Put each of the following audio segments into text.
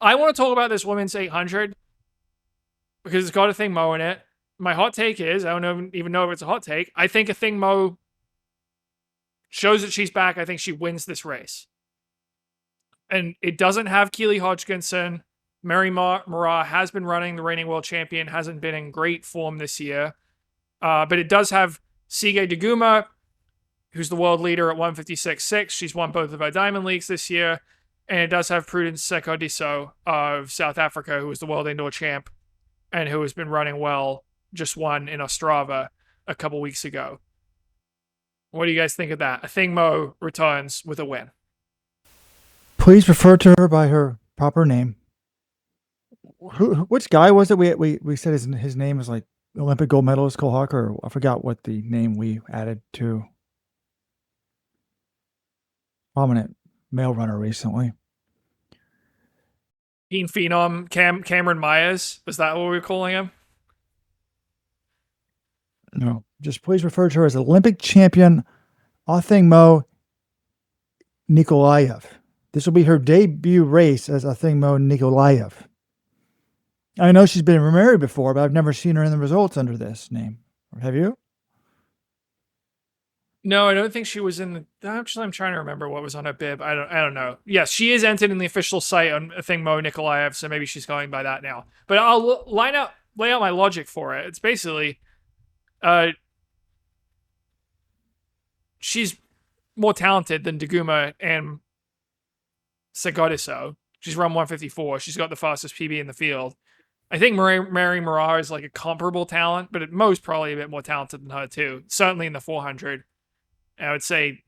I want to talk about this women's 800 because it's got Athing Mu in it. My hot take is, I don't even know if it's a hot take, I think Athing Mu shows that she's back. I think she wins this race. And it doesn't have Keely Hodgkinson. Mary Moraa has been running, the reigning world champion, hasn't been in great form this year. But it does have Sige Daguma, who's the world leader at 156.6. She's won both of her Diamond Leagues this year. And it does have Prudence Sekodiso of South Africa, who was the world indoor champ and who has been running well, just won in Ostrava a couple weeks ago. What do you guys think of that? Athing Mu returns with a win. Please refer to her by her proper name. Which guy was it? We said his name was like Olympic gold medalist Cole Hawker. I forgot what the name we added to. Prominent male runner recently. Teen Phenom Cameron Myers. Was that what we were calling him? No, just please refer to her as Olympic champion Athing Mu-Nikolayev. This will be her debut race as Athing Mu-Nikolayev. I know she's been married before, but I've never seen her in the results under this name. Have you? No, I don't think she was in the. Actually, I'm trying to remember what was on her bib. I don't know. Yes, she is entered in the official site on Athing Mu-Nikolayev, so maybe she's going by that now. But I'll lay out my logic for it. It's basically, she's more talented than Daguma and Segodiso. She's run 154. She's got the fastest PB in the field. I think Mary Moraa is like a comparable talent, but at most probably a bit more talented than her too. Certainly in the 400. I would say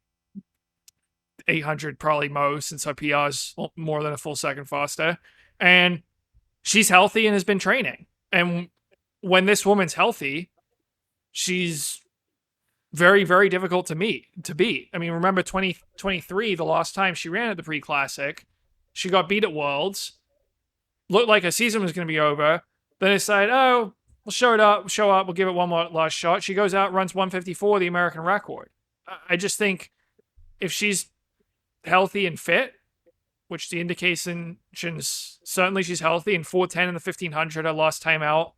800 probably most, since her PR is more than a full second faster. And she's healthy and has been training. And when this woman's healthy, she's very, very difficult to beat. I mean, remember 2023, the last time she ran at the Pre-Classic, she got beat at Worlds. Looked like her season was going to be over. Then decided, we'll show up, we'll give it one more last shot. She goes out, runs 154, the American record. I just think if she's healthy and fit, which the indications, certainly she's healthy, and 410 in the 1500, her last time out,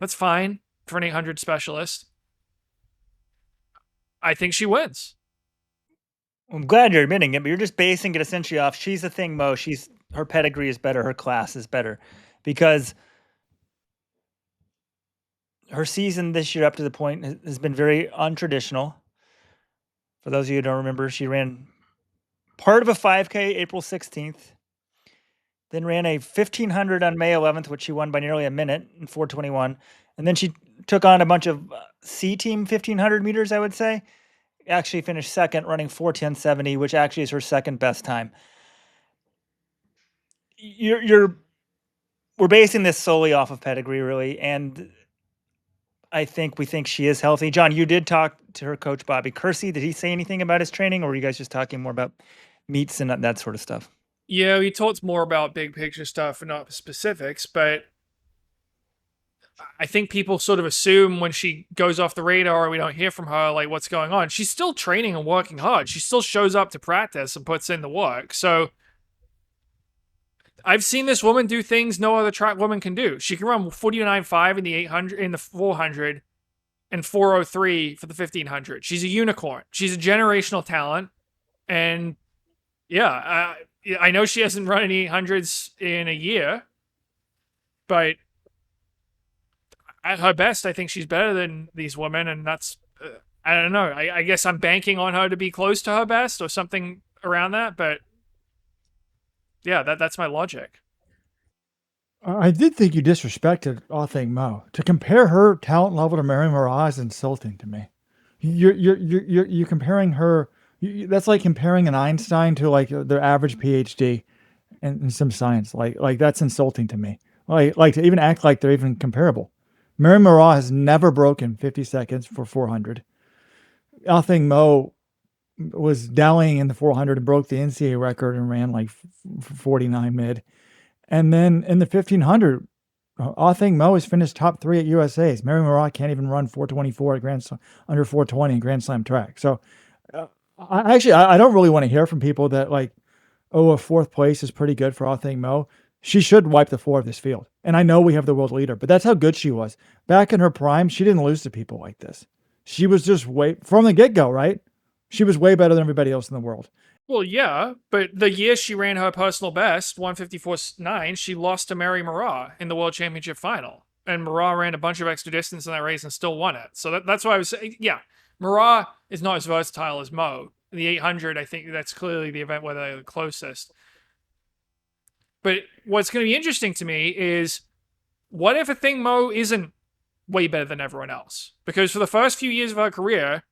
that's fine for an 800 specialist. I think she wins. I'm glad you're admitting it, but you're just basing it essentially off she's Athing Mu. Her pedigree is better, her class is better, because her season this year up to the point has been very untraditional. For those of you who don't remember, she ran part of a 5K April 16th, then ran a 1500 on May 11th, which she won by nearly a minute in 4:21. And then she took on a bunch of C-team 1500 meters, I would say. Actually finished second, running 4:10.70, which actually is her second best time. We're basing this solely off of pedigree, really, and we think she is healthy. John, you did talk to her coach, Bobby Kersey. Did he say anything about his training, or were you guys just talking more about meets and that sort of stuff? Yeah, he talks more about big picture stuff and not specifics, but I think people sort of assume when she goes off the radar or we don't hear from her, like, what's going on. She's still training and working hard. She still shows up to practice and puts in the work. So I've seen this woman do things no other track woman can do. She can run 49.5 in the 800, in the 400, and 4:03 for the 1500. She's a unicorn. She's a generational talent. And yeah, I know she hasn't run any 800s in a year, but at her best, I think she's better than these women. And that's, I don't know. I guess I'm banking on her to be close to her best or something around that. But yeah, that's my logic. I did think you disrespected Athing Mu. To compare her talent level to Mary Moraa is insulting to me. You're comparing her. That's like comparing an Einstein to like their average PhD in some science. Like that's insulting to me. Like to even act like they're even comparable. Mary Moraa has never broken 50 seconds for 400. Athing Mu was dallying in the 400 and broke the NCAA record and ran like 49 mid. And then in the 1500, Athing Mu has finished top 3 at USA's. Mary Moraa can't even run 424 at Grand Slam, under 420 in Grand Slam track. So I don't really want to hear from people that like, oh, a 4th place is pretty good for Athing Mu. she should wipe the floor of this field. And I know we have the world leader, but that's how good she was. Back in her prime, she didn't lose to people like this. She was just from the get-go, right? She was way better than everybody else in the world. Well, yeah, but the year she ran her personal best, 154.9, she lost to Mary Moraa in the World Championship final. And Moraa ran a bunch of extra distance in that race and still won it. So that's why I was saying, yeah, Moraa is not as versatile as Mo. The 800, I think that's clearly the event where they're the closest. But what's going to be interesting to me is, what if Athing Mu isn't way better than everyone else? Because for the first few years of her career,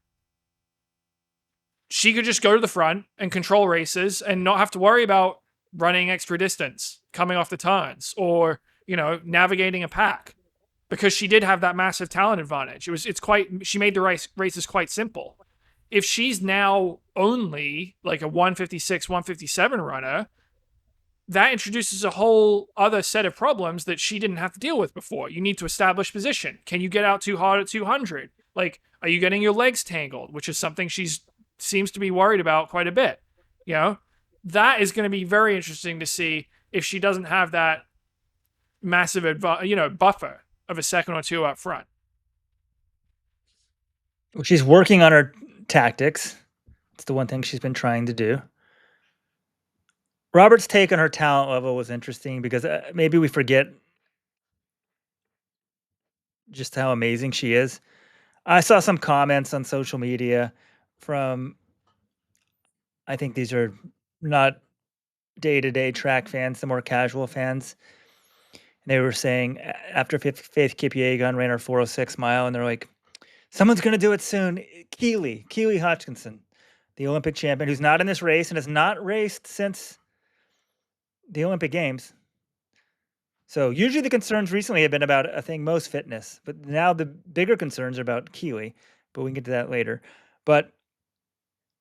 she could just go to the front and control races and not have to worry about running extra distance, coming off the turns, or, navigating a pack, because she did have that massive talent advantage. She made the races quite simple. If she's now only like a 156, 157 runner, that introduces a whole other set of problems that she didn't have to deal with before. You need to establish position. Can you get out too hard at 200? Like, are you getting your legs tangled? Which is something seems to be worried about quite a bit. That is going to be very interesting to see if she doesn't have that massive, buffer of a second or two up front. Well, she's working on her tactics. It's the one thing she's been trying to do. Robert's take on her talent level was interesting because maybe we forget just how amazing she is. I saw some comments on social media from, I think these are not day-to-day track fans, the more casual fans. And they were saying after Faith Kipyegon ran her 406 mile, and they're like, someone's going to do it soon. Keely Hodgkinson, the Olympic champion, who's not in this race and has not raced since the Olympic Games. So usually the concerns recently have been about Athing Mu's fitness, but now the bigger concerns are about Keely, but we can get to that later. But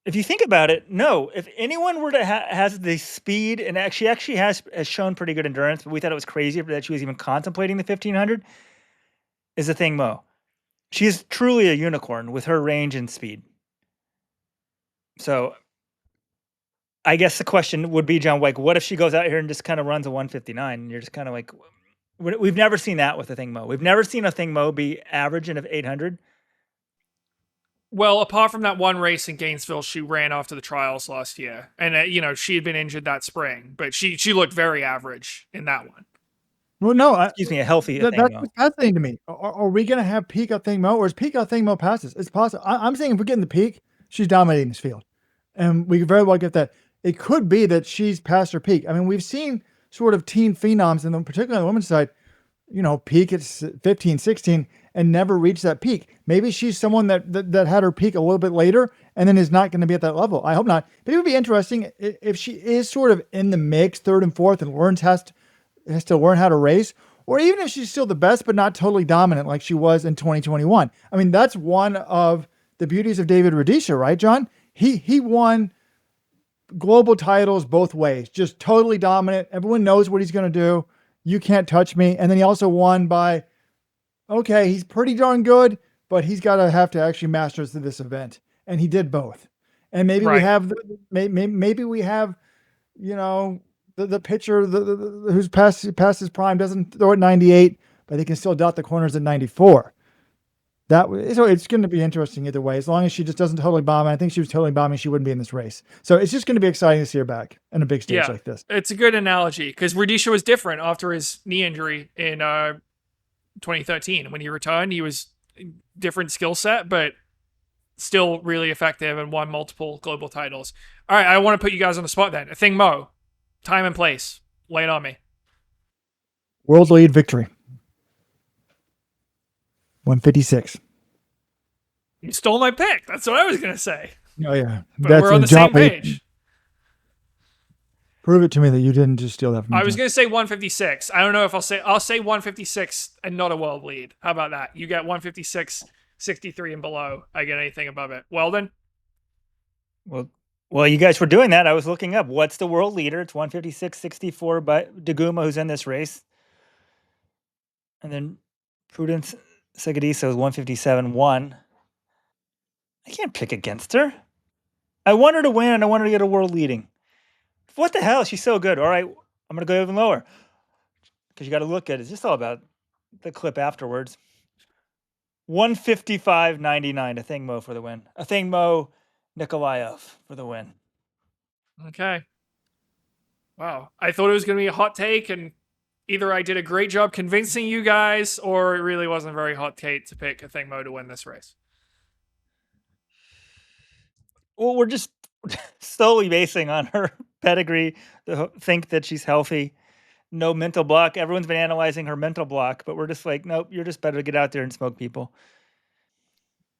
if you think about it, no, if anyone were to has the speed, and she actually has shown pretty good endurance, but we thought it was crazy that she was even contemplating the 1500, is Athing Mu. She is truly a unicorn with her range and speed. So I guess the question would be, John, like, what if she goes out here and just kind of runs a 159? And you're just kind of like, we've never seen that with Athing Mu. We've never seen Athing Mu be average in 800. Well, apart from that one race in Gainesville, she ran after the trials last year, and she had been injured that spring, but she looked very average in that one. Well, no, excuse me, a healthy Athing that's Mu. fascinating to me. Are we going to have peak Athing Mu, or is peak Athing Mu passes? It's possible. I'm saying if we're getting the peak, she's dominating this field, and we could very well get that. It could be that she's past her peak. I mean, we've seen sort of teen phenoms, and particularly on the women's side, peak at 15, 16, and never reach that peak. Maybe she's someone that had her peak a little bit later and then is not going to be at that level. I hope not. But it would be interesting if she is sort of in the mix, third and fourth, and has to learn how to race, or even if she's still the best but not totally dominant like she was in 2021. I mean, that's one of the beauties of David Rudisha, right, John? He won global titles both ways, just totally dominant. Everyone knows what he's going to do. You can't touch me. And then he also won by, okay, he's pretty darn good, but he's got to have to actually master this event. And he did both. And maybe we have, maybe we have, the pitcher who's past his prime doesn't throw at 98, but he can still dot the corners at 94. So it's going to be interesting either way. As long as she just doesn't totally bomb. I think she was totally bombing, she wouldn't be in this race. So it's just going to be exciting to see her back in a big stage like this. It's a good analogy because Rudisha was different after his knee injury in 2013. When he returned, he was different skill set, but still really effective and won multiple global titles. All right, I want to put you guys on the spot then. Athing Mu, time and place. Lay it on me. World lead victory. 156. You stole my pick. That's what I was going to say. Oh, yeah. But we're on the same page. Prove it to me that you didn't just steal that from me. I was going to say 156. I don't know if I'll say 156 and not a world lead. How about that? You get 156, 63 and below. I get anything above it. Weldon? Well, you guys were doing that. I was looking up. What's the world leader? It's 156.64 by Daguma, who's in this race. And then Prudence Segediso is 157.1. I can't pick against her. I want her to win, and I want her to get a world leading. What the hell? She's so good. All right, I'm going to go even lower. because you got to look at it. It's just all about the clip afterwards. 155.99. Athing Mu for the win. Athing Mu-Nikolayev for the win. Okay. Wow. I thought it was going to be a hot take, and either I did a great job convincing you guys, or it really wasn't a very hot take to pick Athing Mu to win this race. Well, we're just solely basing on her pedigree to think that she's healthy. No mental block. Everyone's been analyzing her mental block, but we're just like, nope, you're just better to get out there and smoke people.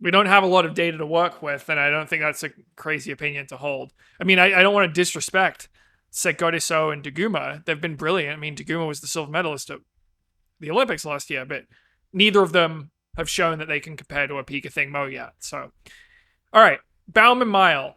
We don't have a lot of data to work with, and I don't think that's a crazy opinion to hold. I mean, I don't want to disrespect Segodiso and Daguma. They've been brilliant. I mean, Daguma was the silver medalist at the Olympics last year, but neither of them have shown that they can compare to a peak Athing Mu yet. So, all right, Bauman Mile.